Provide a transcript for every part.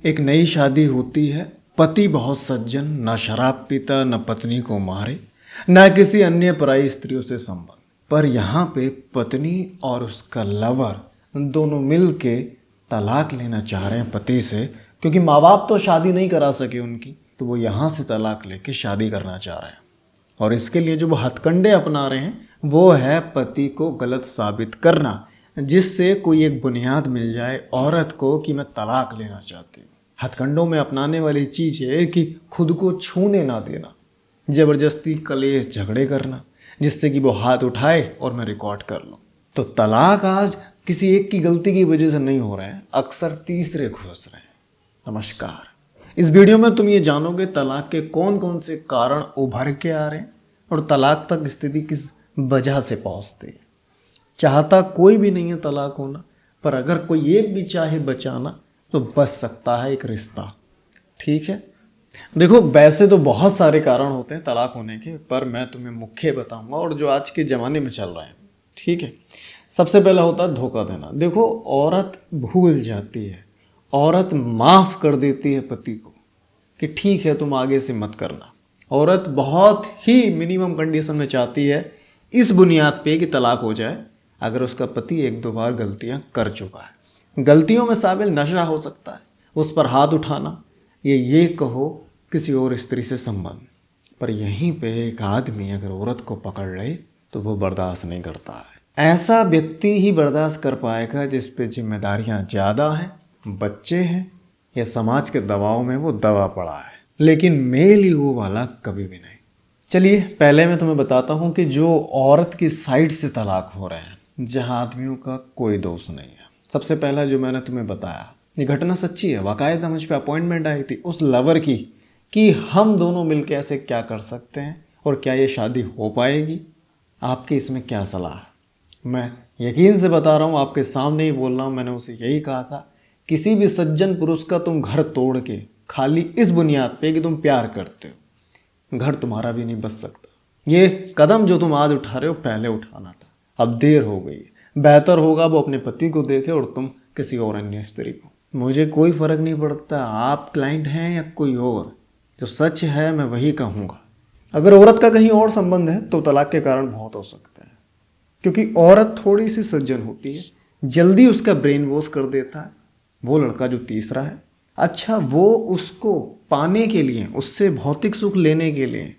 एक नई शादी होती है, पति बहुत सज्जन, न शराब पीता, न पत्नी को मारे, न किसी अन्य पराई स्त्रियों से संबंध। पर यहाँ पे पत्नी और उसका लवर दोनों मिल के तलाक लेना चाह रहे हैं पति से, क्योंकि माँ बाप तो शादी नहीं करा सके उनकी, तो वो यहाँ से तलाक लेके शादी करना चाह रहे हैं। और इसके लिए जो वो हथकंडे अपना रहे हैं वो है पति को गलत साबित करना, जिससे कोई एक बुनियाद मिल जाए औरत को कि मैं तलाक लेना चाहती हूँ। हथकंडों में अपनाने वाली चीज़ है कि खुद को छूने ना देना, ज़बरदस्ती कलेश झगड़े करना, जिससे कि वो हाथ उठाए और मैं रिकॉर्ड कर लूँ। तो तलाक आज किसी एक की गलती की वजह से नहीं हो रहा है, अक्सर तीसरे घुस रहे हैं। नमस्कार, इस वीडियो में तुम ये जानोगे तलाक के कौन कौन से कारण उभर के आ रहे हैं और तलाक तक स्थिति किस वजह से पहुंचती है। चाहता कोई भी नहीं है तलाक होना, पर अगर कोई एक भी चाहे बचाना तो बच सकता है एक रिश्ता। ठीक है, देखो वैसे तो बहुत सारे कारण होते हैं तलाक होने के, पर मैं तुम्हें मुख्य बताऊंगा और जो आज के ज़माने में चल रहे हैं। ठीक है, सबसे पहला होता है धोखा देना। देखो औरत भूल जाती है, औरत माफ़ कर देती है पति को कि ठीक है तुम आगे से मत करना। औरत बहुत ही मिनिमम कंडीशन में चाहती है इस बुनियाद पे कि तलाक हो जाए अगर उसका पति एक दो बार गलतियां कर चुका है। गलतियों में शामिल नशा हो सकता है, उस पर हाथ उठाना, ये कहो किसी और स्त्री से संबंध। पर यहीं पे एक आदमी अगर औरत को पकड़ ले तो वो बर्दाश्त नहीं करता है। ऐसा व्यक्ति ही बर्दाश्त कर पाएगा जिस पे जिम्मेदारियां ज़्यादा हैं, बच्चे हैं, या समाज के दबाव में वो दबा पड़ा है। लेकिन मेल ईगो वाला कभी भी नहीं। चलिए पहले मैं तुम्हें बताता हूँ कि जो औरत की साइड से तलाक हो रहे हैं, जहाँ आदमियों का कोई दोष नहीं है। सबसे पहला जो मैंने तुम्हें बताया, ये घटना सच्ची है, बाकायदा मुझ पर अपॉइंटमेंट आई थी उस लवर की कि हम दोनों मिलकर ऐसे क्या कर सकते हैं और क्या ये शादी हो पाएगी, आपकी इसमें क्या सलाह है। मैं यकीन से बता रहा हूँ, आपके सामने ही बोल रहा हूँ, मैंने उसे यही कहा था, किसी भी सज्जन पुरुष का तुम घर तोड़ के खाली इस बुनियाद पे कि तुम प्यार करते हो, घर तुम्हारा भी नहीं बच सकता। ये कदम जो तुम आज उठा रहे हो पहले उठाना था, अब देर हो गई है। बेहतर होगा वो अपने पति को देखे और तुम किसी और अन्य स्त्री को। मुझे कोई फ़र्क नहीं पड़ता आप क्लाइंट हैं या कोई और, जो सच है मैं वही कहूँगा। अगर औरत का कहीं और संबंध है तो तलाक के कारण बहुत हो सकते हैं, क्योंकि औरत थोड़ी सी सज्जन होती है, जल्दी उसका ब्रेन वॉश कर देता है वो लड़का जो तीसरा है। अच्छा, वो उसको पाने के लिए, उससे भौतिक सुख लेने के लिए,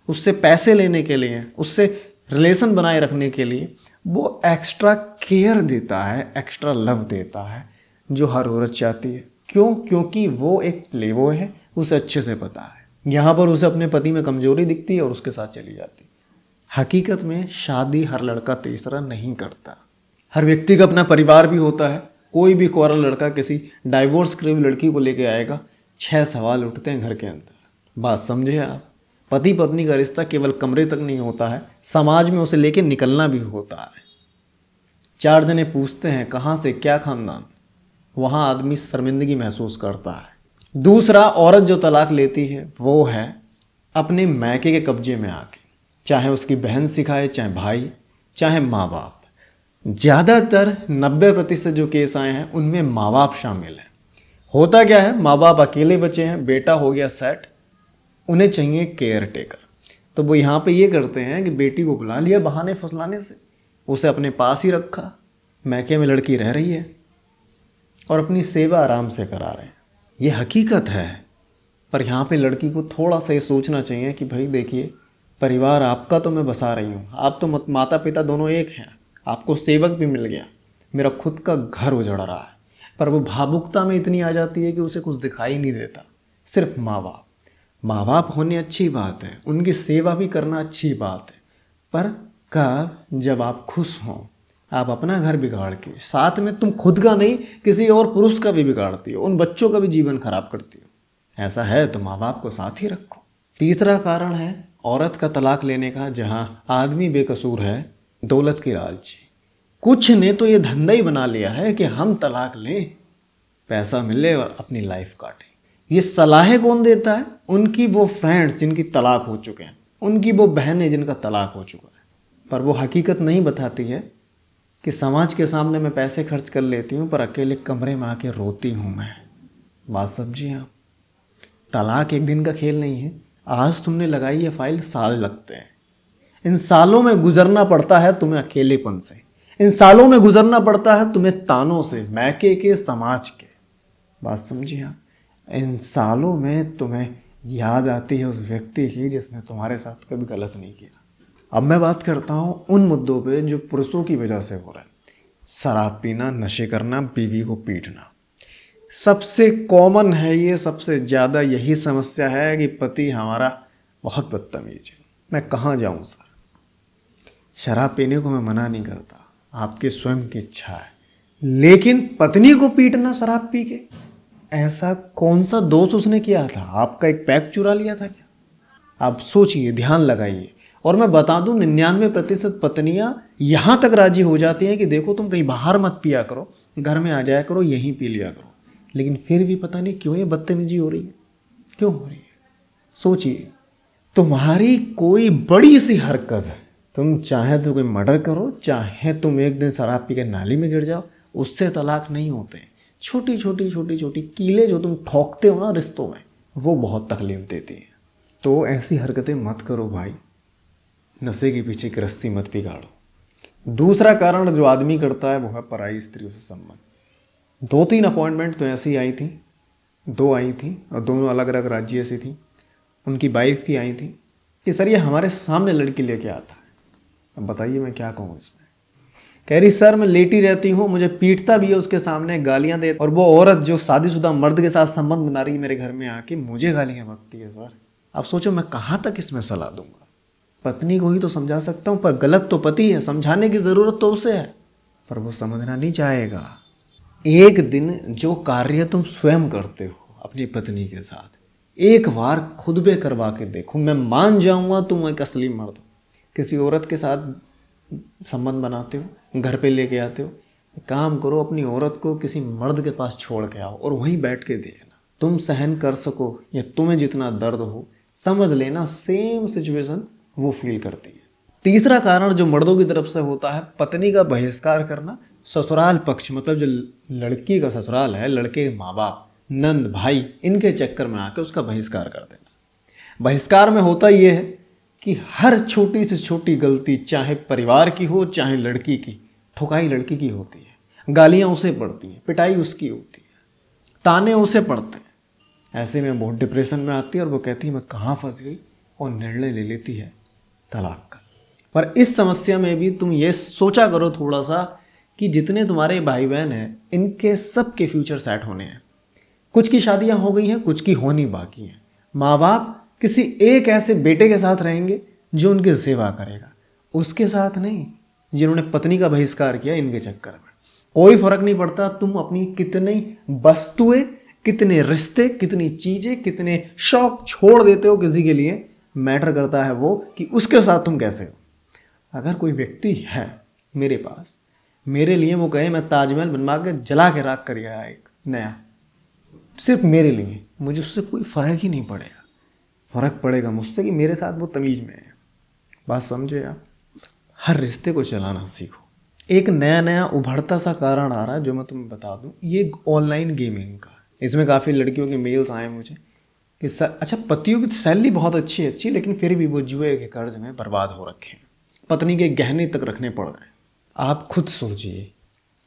उससे पैसे लेने के लिए, उससे रिलेशन बनाए रखने के लिए वो एक्स्ट्रा केयर देता है, एक्स्ट्रा लव देता है, जो हर औरत चाहती है। क्यों? क्योंकि वो एक प्लेबॉय है, उसे अच्छे से पता है। यहाँ पर उसे अपने पति में कमजोरी दिखती है और उसके साथ चली जाती है। हकीकत में शादी हर लड़का तीसरा नहीं करता। हर व्यक्ति का अपना परिवार भी होता है। कोई भी कुंवारा लड़का किसी डाइवोर्स करी हुई लड़की को लेके आएगा, 6 सवाल उठते हैं घर के अंदर। बात समझे आप? पति पत्नी का रिश्ता केवल कमरे तक नहीं होता है, समाज में उसे लेके निकलना भी होता है। 4 जने पूछते हैं कहाँ से, क्या खानदान, वहाँ आदमी शर्मिंदगी महसूस करता है। दूसरा, औरत जो तलाक लेती है वो है अपने मैके के कब्जे में आके, चाहे उसकी बहन सिखाए, चाहे भाई, चाहे माँ बाप। ज़्यादातर 90% जो केस आए हैं उनमें माँ बाप शामिल हैं। होता क्या है, माँ बाप अकेले बचे हैं, बेटा हो गया सेट, उन्हें चाहिए केयर टेकर। तो वो यहाँ पे ये करते हैं कि बेटी को बुला लिया बहाने फुसलाने से, उसे अपने पास ही रखा, मैके में लड़की रह रही है और अपनी सेवा आराम से करा रहे हैं। ये हकीकत है। पर यहाँ पे लड़की को थोड़ा सा ये सोचना चाहिए कि भाई देखिए, परिवार आपका तो मैं बसा रही हूँ, आप तो माता पिता दोनों एक हैं, आपको सेवक भी मिल गया, मेरा खुद का घर उजड़ रहा है। पर वो भावुकता में इतनी आ जाती है कि उसे कुछ दिखाई नहीं देता। सिर्फ माँ बाप, माँ बाप होने अच्छी बात है, उनकी सेवा भी करना अच्छी बात है, पर कब जब आप खुश हों, आप अपना घर बिगाड़ के साथ में तुम खुद का नहीं किसी और पुरुष का भी बिगाड़ती हो, उन बच्चों का भी जीवन खराब करती हो। ऐसा है तो माँ बाप को साथ ही रखो। तीसरा कारण है औरत का तलाक लेने का, जहाँ आदमी बेकसूर है, दौलत की लालची। कुछ ने तो ये धंधा ही बना लिया है कि हम तलाक लें, पैसा मिले और अपनी लाइफ काटें। ये सलाहें कौन देता है? उनकी वो फ्रेंड्स जिनकी तलाक हो चुके हैं, उनकी वो बहनें जिनका तलाक हो चुका है। पर वो हकीकत नहीं बताती है कि समाज के सामने मैं पैसे खर्च कर लेती हूँ पर अकेले कमरे में आके रोती हूँ मैं। बात समझिए आप। तलाक एक दिन का खेल नहीं है। आज तुमने लगाई ये फाइल, साल लगते हैं। इन सालों में गुजरना पड़ता है तुम्हें अकेलेपन से। इन सालों में गुजरना पड़ता है तुम्हें तानों से, मैके के, समाज के। बात समझिए आप। इन सालों में तुम्हें याद आती है उस व्यक्ति की जिसने तुम्हारे साथ कभी गलत नहीं किया। अब मैं बात करता हूँ उन मुद्दों पे जो पुरुषों की वजह से हो रहा है। शराब पीना, नशे करना, बीवी को पीटना, सबसे कॉमन है ये। सबसे ज़्यादा यही समस्या है कि पति हमारा बहुत बदतमीज है। मैं कहाँ जाऊँ सर? शराब पीने को मैं मना नहीं करता, आपकी स्वयं की इच्छा है, लेकिन पत्नी को पीटना शराब पी के, ऐसा कौन सा दोष उसने किया था? आपका एक पैक चुरा लिया था क्या? आप सोचिए, ध्यान लगाइए। और मैं बता दूं 99% पत्नियां यहां तक राजी हो जाती हैं कि देखो तुम कहीं बाहर मत पिया करो, घर में आ जाया करो, यहीं पी लिया करो, लेकिन फिर भी पता नहीं क्यों ये बदतमीजी हो रही है। क्यों हो रही है? सोचिए, तुम्हारी कोई बड़ी सी हरकत है, तुम चाहे तो कोई मर्डर करो, चाहे तुम एक दिन शराब पी के नाली में गिर जाओ, उससे तलाक नहीं होते। छोटी छोटी छोटी छोटी कीलें जो तुम ठोकते हो ना रिश्तों में, वो बहुत तकलीफ देती हैं। तो ऐसी हरकतें मत करो भाई। नशे के पीछे की रस्सी मत बिगाड़ो। दूसरा कारण जो आदमी करता है वो है पराई स्त्रियों से संबंध। 2-3 अपॉइंटमेंट तो ऐसी आई थी, 2 आई थी, और दोनों अलग अलग राज्य से थी। उनकी वाइफ की आई थी कि सर ये हमारे सामने लड़की लेके आता है। अब बताइए मैं क्या कहूँ इसमें। कह रही सर मैं लेटी रहती हूँ, मुझे पीटता भी है उसके सामने, गालियाँ दे, और वो औरत जो शादीशुदा मर्द के साथ संबंध बना रही है मेरे घर में आके, मुझे गालियाँ बकती है सर। अब सोचो मैं कहाँ तक इसमें सलाह दूंगा। पत्नी को ही तो समझा सकता हूँ, पर गलत तो पति है, समझाने की ज़रूरत तो उसे है, पर वो समझना नहीं चाहेगा। एक दिन जो कार्य तुम स्वयं करते हो अपनी पत्नी के साथ, एक बार खुद पे करवा के देखो। मैं मान जाऊँगा तुम एक असली मर्द हो। किसी औरत के साथ संबंध बनाते हो, घर पे लेके आते हो, काम करो, अपनी औरत को किसी मर्द के पास छोड़ के आओ और वहीं बैठ के देखना। तुम सहन कर सको या तुम्हें जितना दर्द हो, समझ लेना सेम सिचुएशन वो फील करती है। तीसरा कारण जो मर्दों की तरफ से होता है, पत्नी का बहिष्कार करना। ससुराल पक्ष, मतलब जो लड़की का ससुराल है, लड़के के माँ बाप, नंद भाई, इनके चक्कर में आके उसका बहिष्कार कर देना। बहिष्कार में होता ये है कि हर छोटी से छोटी गलती, चाहे परिवार की हो चाहे लड़की की, ठुकाई लड़की की होती है, गालियाँ उसे पड़ती हैं, पिटाई उसकी होती है, ताने उसे पड़ते हैं। ऐसे में बहुत डिप्रेशन में आती है और वो कहती है मैं कहाँ फंस गई, और निर्णय ले लेती है तलाक का। पर इस समस्या में भी तुम ये सोचा करो थोड़ा सा कि जितने तुम्हारे भाई बहन हैं, इनके सब के फ्यूचर सेट होने हैं। कुछ की शादियां हो गई हैं, कुछ की होनी बाकी हैं। माँ बाप किसी एक ऐसे बेटे के साथ रहेंगे जो उनकी सेवा करेगा, उसके साथ नहीं जिन्होंने पत्नी का बहिष्कार किया। इनके चक्कर में कोई फर्क नहीं पड़ता तुम अपनी कितनी वस्तुएं, कितने रिश्ते, कितनी चीजें, कितने शौक छोड़ देते हो किसी के लिए। मैटर करता है वो कि उसके साथ तुम कैसे हो। अगर कोई व्यक्ति है मेरे पास, मेरे लिए वो कहे मैं ताजमहल बनवा के जला के राख कर गया एक नया, सिर्फ मेरे लिए, मुझे उससे कोई फ़र्क ही नहीं पड़ेगा। फ़र्क पड़ेगा मुझसे कि मेरे साथ वो तमीज़ में है। बात समझे आप? हर रिश्ते को चलाना सीखो। एक नया नया उभरता सा कारण आ रहा है जो मैं तुम्हें बता दूं, ये ऑनलाइन गेमिंग का। इसमें काफ़ी लड़कियों के मेल्स आए मुझे कि सर अच्छा पतियों की सैलरी बहुत अच्छी लेकिन फिर भी वो जुए के कर्ज में बर्बाद हो रखे हैं, पत्नी के गहने तक रखने पड़ गए। आप खुद सोचिए,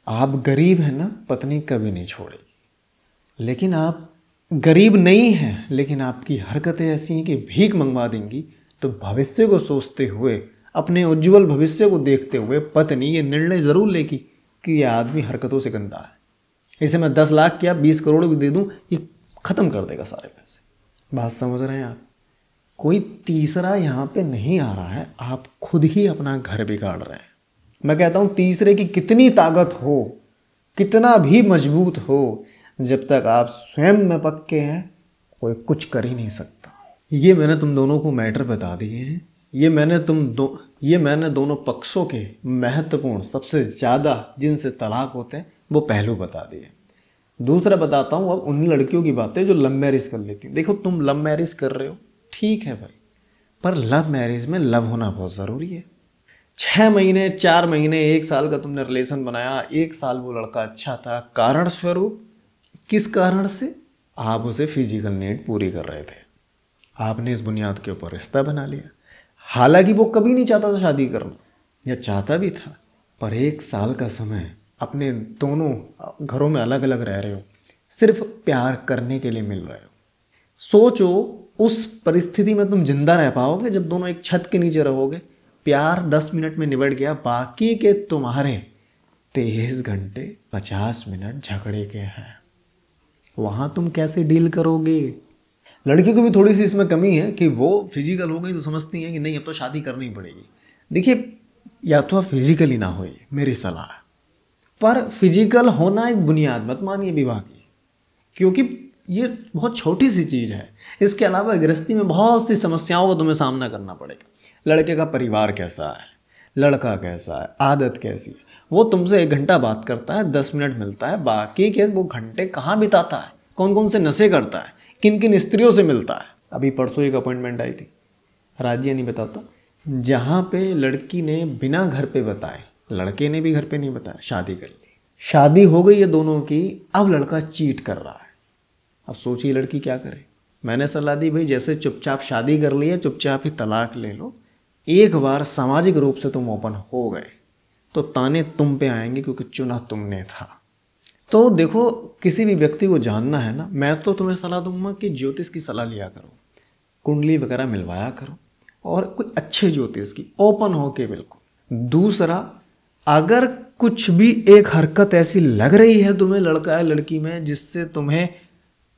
आप गरीब हैं ना, पत्नी कभी नहीं छोड़ेगी। लेकिन आप गरीब नहीं हैं, लेकिन आपकी हरकतें ऐसी हैं कि भीख मंगवा देंगी। तो भविष्य को सोचते हुए, अपने उज्जवल भविष्य को देखते हुए पत्नी ये निर्णय ज़रूर लेगी कि ये आदमी हरकतों से गंदा है, इसे मैं 10 लाख क्या 20 करोड़ भी दे दूँ, ये ख़त्म कर देगा सारे पैसे। बात समझ रहे हैं आप? कोई तीसरा यहाँ पे नहीं आ रहा है, आप खुद ही अपना घर बिगाड़ रहे हैं। मैं कहता हूँ तीसरे की कितनी ताकत हो, कितना भी मजबूत हो, जब तक आप स्वयं में पक्के हैं कोई कुछ कर ही नहीं सकता। ये मैंने तुम दोनों को मैटर बता दिए हैं। ये मैंने दोनों पक्षों के महत्वपूर्ण, सबसे ज़्यादा जिनसे तलाक होते हैं वो पहलू बता दिए। दूसरा बताता हूँ अब उन लड़कियों की बातें जो लव मैरिज कर लेती हैं। देखो तुम लव मैरिज कर रहे हो, ठीक है भाई, पर लव मैरिज में लव होना बहुत ज़रूरी है। 6 महीने, 4 महीने, 1 साल का तुमने रिलेशन बनाया, 1 साल वो लड़का अच्छा था, कारण स्वरूप, किस कारण से? आप उसे फिजिकल नीड पूरी कर रहे थे, आपने इस बुनियाद के ऊपर रिश्ता बना लिया। हालांकि वो कभी नहीं चाहता था शादी करना, या चाहता भी था, पर 1 साल का समय अपने दोनों घरों में अलग अलग रह रहे हो, सिर्फ प्यार करने के लिए मिल रहे हो। सोचो उस परिस्थिति में तुम जिंदा रह पाओगे जब दोनों एक छत के नीचे रहोगे? प्यार 10 मिनट में निबट गया, बाकी के तुम्हारे 23 घंटे 50 मिनट झगड़े के हैं। वहाँ तुम कैसे डील करोगे? लड़की को भी थोड़ी सी इसमें कमी है कि वो फिजिकल हो गई तो समझती है कि नहीं अब तो शादी करनी पड़ेगी। देखिए, या तो आप फिजिकली ना होइए, मेरी सलाह है, पर फिजिकल होना एक बुनियाद मत मानिए विवाह की, क्योंकि ये बहुत छोटी सी चीज़ है। इसके अलावा गृहस्थी में बहुत सी समस्याओं का तुम्हें सामना करना पड़ेगा। लड़के का परिवार कैसा है, लड़का कैसा है, आदत कैसी है, वो तुमसे 1 घंटा बात करता है, 10 मिनट मिलता है, बाकी के वो घंटे कहाँ बिताता है, कौन कौन से नशे करता है, किन किन स्त्रियों से मिलता है। अभी परसों एक अपॉइंटमेंट आई थी, राज्य नहीं बताता, जहाँ पे लड़की ने बिना घर पे बताए, लड़के ने भी घर पे नहीं बताया, शादी कर ली। शादी हो गई है दोनों की, अब लड़का चीट कर रहा है। अब सोचिए लड़की क्या करे। मैंने सलाह दी भाई जैसे चुपचाप शादी कर ली है, चुपचाप ही तलाक ले लो। एक बार सामाजिक रूप से तुम ओपन हो गए तो ताने तुम पे आएंगे, क्योंकि चुना तुमने था। तो देखो, किसी भी व्यक्ति को जानना है ना, मैं तो तुम्हें सलाह दूंगा कि ज्योतिष की सलाह लिया करो, कुंडली वगैरह मिलवाया करो, और कोई अच्छे ज्योतिष की, ओपन होके बिल्कुल। दूसरा, अगर कुछ भी एक हरकत ऐसी लग रही है तुम्हें लड़का है लड़की में जिससे तुम्हें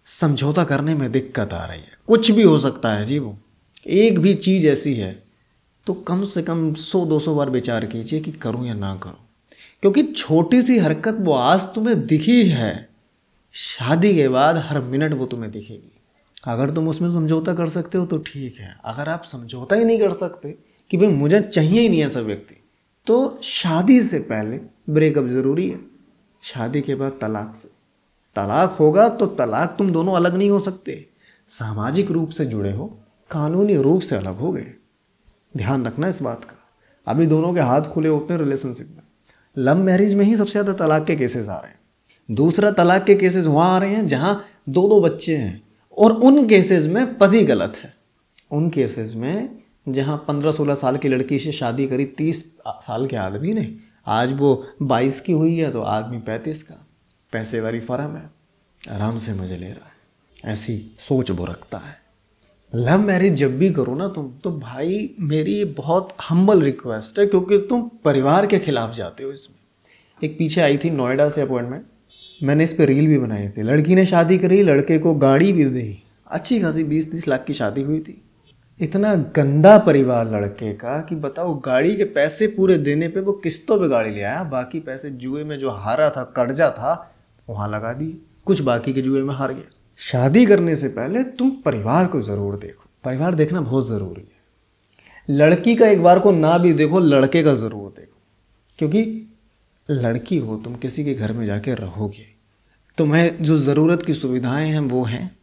समझौता करने में दिक्कत आ रही है, कुछ भी हो सकता है जी, वो एक भी चीज़ ऐसी है, तो कम से कम 100-200 बार विचार कीजिए कि करूं या ना करूं। क्योंकि छोटी सी हरकत वो आज तुम्हें दिखी है, शादी के बाद हर मिनट वो तुम्हें दिखेगी। अगर तुम उसमें समझौता कर सकते हो तो ठीक है, अगर आप समझौता ही नहीं कर सकते कि भाई मुझे चाहिए ही नहीं ऐसा व्यक्ति, तो शादी से पहले ब्रेकअप ज़रूरी है, शादी के बाद तलाक से। तलाक होगा तो तलाक तुम दोनों अलग नहीं हो सकते, सामाजिक रूप से जुड़े हो, कानूनी रूप से अलग हो गए। ध्यान रखना इस बात का। अभी दोनों के हाथ खुले होते हैं रिलेशनशिप में। लव मैरिज में ही सबसे ज़्यादा तलाक के केसेस आ रहे हैं। दूसरा, तलाक के केसेस वहाँ आ रहे हैं जहाँ 2-2 बच्चे हैं, और उन केसेस में पति गलत है। उन केसेस में जहाँ 15-16 साल की लड़की से शादी करी 30 साल के आदमी ने, आज वो 22 की हुई है तो आदमी 35 का। पैसे वाली फर्म है, आराम से मजे ले रहा है। ऐसी सोच वो रखता है। लव मैरिज जब भी करो ना तुम, तो भाई मेरी बहुत हम्बल रिक्वेस्ट है, क्योंकि तुम परिवार के खिलाफ जाते हो इसमें। एक पीछे आई थी नोएडा से अपॉइंटमेंट, मैंने इस पे रील भी बनाई थी। लड़की ने शादी करी, लड़के को गाड़ी भी दी, अच्छी खासी 20-30 लाख की शादी हुई थी। इतना गंदा परिवार लड़के का कि बताओ, गाड़ी के पैसे पूरे देने पे वो किस्तों पे गाड़ी ले आया, बाकी पैसे जुए में जो हारा था, कर्जा था, वहाँ लगा दिए, कुछ बाकी के जुए में हार गया। शादी करने से पहले तुम परिवार को ज़रूर देखो, परिवार देखना बहुत ज़रूरी है। लड़की का एक बार को ना भी देखो, लड़के का ज़रूर देखो, क्योंकि लड़की हो तुम, किसी के घर में जाके रहोगे, तुम्हें जो ज़रूरत की सुविधाएं हैं वो हैं,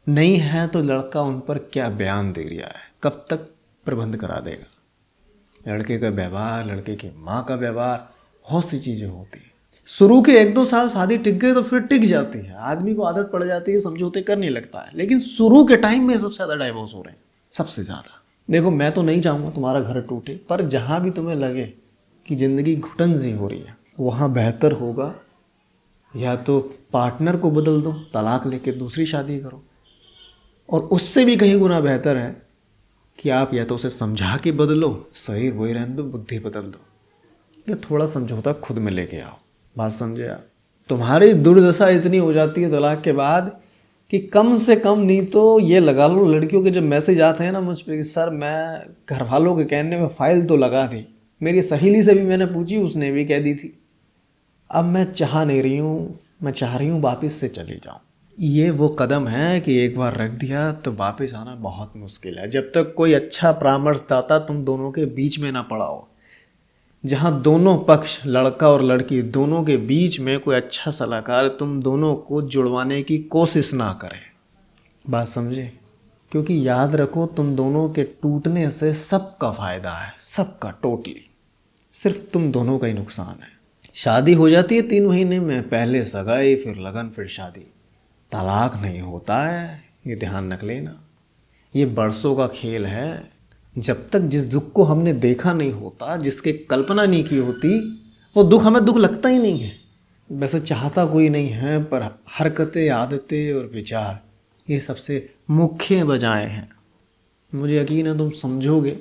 नहीं है तो लड़का उन पर क्या बयान दे रहा है, कब तक प्रबंध करा देगा। लड़के का व्यवहार, लड़के की माँ का व्यवहार, बहुत सी चीज़ें होती हैं। शुरू के 1-2 साल शादी टिक गई तो फिर टिक जाती है, आदमी को आदत पड़ जाती है, समझौते करने लगता है। लेकिन शुरू के टाइम में सबसे ज़्यादा डाइवोर्स हो रहे हैं, सबसे ज़्यादा। देखो, मैं तो नहीं चाहूँगा तुम्हारा घर टूटे, पर जहाँ भी तुम्हें लगे कि ज़िंदगी घुटन सी हो रही है, वहाँ बेहतर होगा या तो पार्टनर को बदल दो, तलाक लेके दूसरी शादी करो, और उससे भी कहीं गुना बेहतर है कि आप या तो उसे समझा के बदलो, शरीर वही रहने दो, बुद्धि बदल दो, या थोड़ा समझौता खुद में लेके आओ। बात समझे आप? तुम्हारी दुर्दशा इतनी हो जाती है तलाक के बाद कि कम से कम नहीं तो ये लगा लो, लड़कियों के जब मैसेज आते हैं ना मुझ पर कि सर मैं घर वालों के कहने में फ़ाइल तो लगा दी, मेरी सहेली से भी मैंने पूछी, उसने भी कह दी थी, अब मैं चाह नहीं रही हूँ, मैं चाह रही हूँ वापस से चली जाऊँ। ये वो कदम है कि एक बार रख दिया तो वापस आना बहुत मुश्किल है, जब तक कोई अच्छा परामर्शदाता तुम दोनों के बीच में ना पड़ा हो, जहाँ दोनों पक्ष, लड़का और लड़की दोनों के बीच में कोई अच्छा सलाहकार तुम दोनों को जुड़वाने की कोशिश ना करे। बात समझे? क्योंकि याद रखो, तुम दोनों के टूटने से सबका फ़ायदा है, सबका, टोटली, सिर्फ तुम दोनों का ही नुकसान है। शादी हो जाती है 3 महीने में, पहले सगाई, फिर लगन, फिर शादी, तलाक नहीं होता है, ये ध्यान रख लेना। ये बरसों का खेल है। जब तक जिस दुख को हमने देखा नहीं होता, जिसकी कल्पना नहीं की होती, वो दुख हमें दुख लगता ही नहीं है। वैसे चाहता कोई नहीं है, पर हरकतें, आदतें और विचार ये सबसे मुख्य वजहें हैं। मुझे यकीन है तुम समझोगे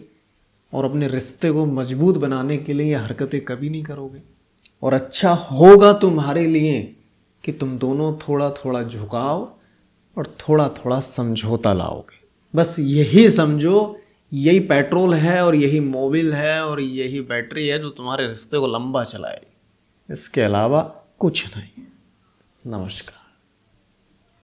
और अपने रिश्ते को मजबूत बनाने के लिए ये हरकतें कभी नहीं करोगे। और अच्छा होगा तुम्हारे लिए कि तुम दोनों थोड़ा थोड़ा झुकाव और थोड़ा थोड़ा समझौता लाओगे। बस यही समझो, यही पेट्रोल है और यही मोबिल है और यही बैटरी है जो तुम्हारे रिश्ते को लंबा चलाएगी। इसके अलावा कुछ नहीं। नमस्कार।